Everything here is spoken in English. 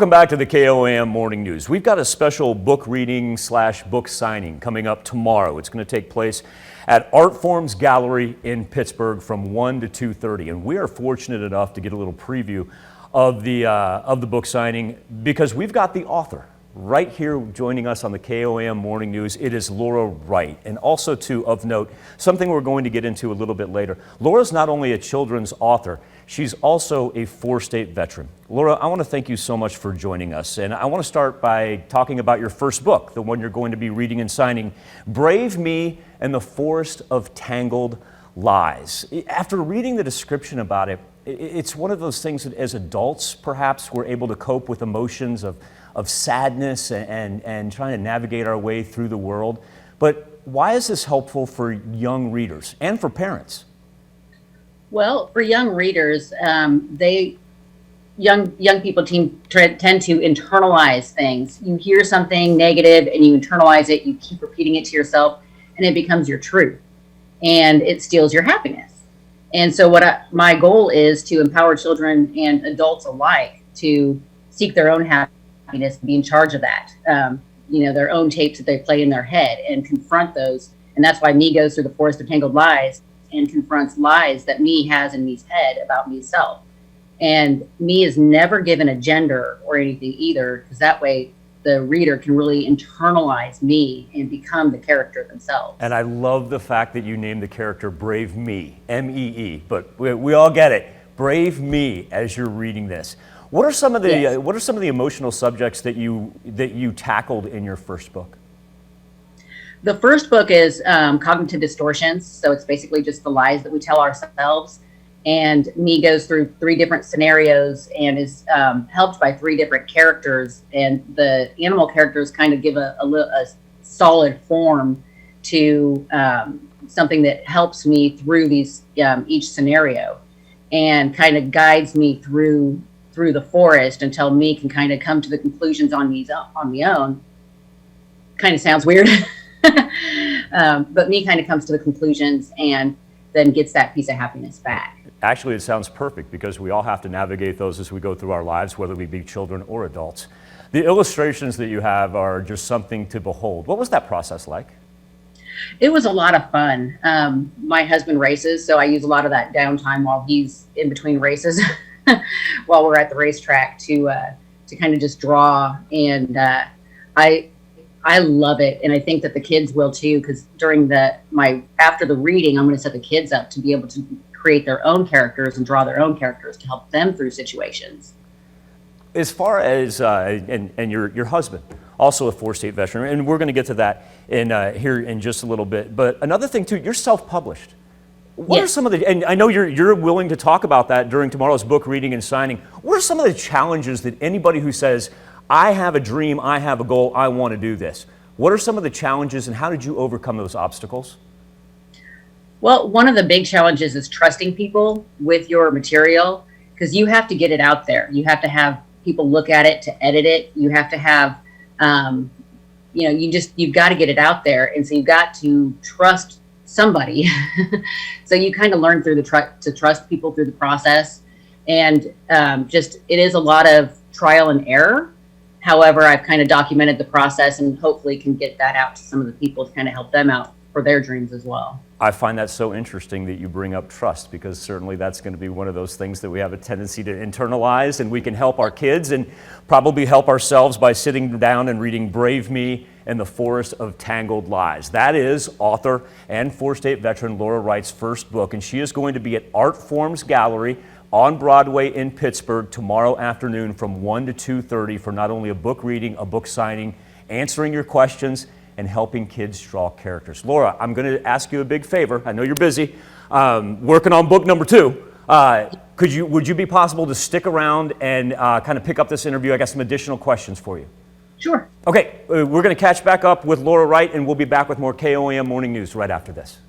Welcome back to the KOAM Morning News. We've got a special book reading / book signing coming up tomorrow. It's going to take place at Artforms Gallery in Pittsburgh from 1 to 2:30. And we are fortunate enough to get a little preview of the book signing because we've got the author right here joining us on the KOAM Morning News. It is Laura Wright. And also of note, something we're going to get into a little bit later. Laura's not only a children's author, she's also a four-state veteran. Laura, I want to thank you so much for joining us. And I want to start by talking about your first book, the one you're going to be reading and signing, Brave Me and the Forest of Tangled Lies. After reading the description about it, it's one of those things that as adults, perhaps, we're able to cope with emotions of sadness and trying to navigate our way through the world. But why is this helpful for young readers and for parents? Well, for young readers, young people tend to internalize things. You hear something negative and you internalize it, you keep repeating it to yourself, and it becomes your truth. And it steals your happiness. And so my goal is to empower children and adults alike to seek their own happiness, be in charge of that. Their own tapes that they play in their head and confront those. And that's why Me goes through the Forest of Tangled Lies and confronts lies that Me has in Me's head about Me's-self. And Me is never given a gender or anything either, because that way the reader can really internalize Me and become the character themselves. And I love the fact that you named the character Brave Me, M-E-E, but we all get it. Brave Me as you're reading this. What are some of the emotional subjects that you tackled in your first book? The first book is Cognitive Distortions, so it's basically just the lies that we tell ourselves. And Me goes through 3 different scenarios and is helped by 3 different characters. And the animal characters kind of give a solid form to something that helps Me through these each scenario, and kind of guides Me through the forest until Me can kind of come to the conclusions on my own. Kind of sounds weird, but Me kind of comes to the conclusions and then gets that piece of happiness back. Actually, it sounds perfect because we all have to navigate those as we go through our lives, whether we be children or adults. The illustrations that you have are just something to behold. What was that process like? It was a lot of fun. My husband races, so I use a lot of that downtime while he's in between races while we're at the racetrack to kind of just draw. And I love it, and I think that the kids will too, because after the reading, I'm going to set the kids up to be able to create their own characters and draw their own characters to help them through situations. As far as and your husband, also a four-state veteran, and we're going to get to that here in just a little bit. But another thing too, you're self-published. What are some of and I know you're willing to talk about that during tomorrow's book reading and signing. What are some of the challenges that anybody who says, I have a dream, I have a goal, I want to do this? What are some of the challenges and how did you overcome those obstacles? Well, one of the big challenges is trusting people with your material, because you have to get it out there. You have to have people look at it to edit it. You have to have, you've got to get it out there. And so you've got to trust somebody. So you kind of learn through to trust people through the process. And it is a lot of trial and error. However, I've kind of documented the process and hopefully can get that out to some of the people to kind of help them out for their dreams as well. I find that so interesting that you bring up trust, because certainly that's going to be one of those things that we have a tendency to internalize, and we can help our kids and probably help ourselves by sitting down and reading Brave Me and the Forest of Tangled Lies. That is author and four-state veteran Laura Wright's first book, and she is going to be at Artforms Gallery on Broadway in Pittsburgh tomorrow afternoon from 1 to 2:30 for not only a book reading, a book signing, answering your questions, and helping kids draw characters. Laura, I'm going to ask you a big favor. I know you're busy working on book number 2. Would you be possible to stick around and kind of pick up this interview? I got some additional questions for you. Sure. Okay, we're going to catch back up with Laura Wright, and we'll be back with more KOAM Morning News right after this.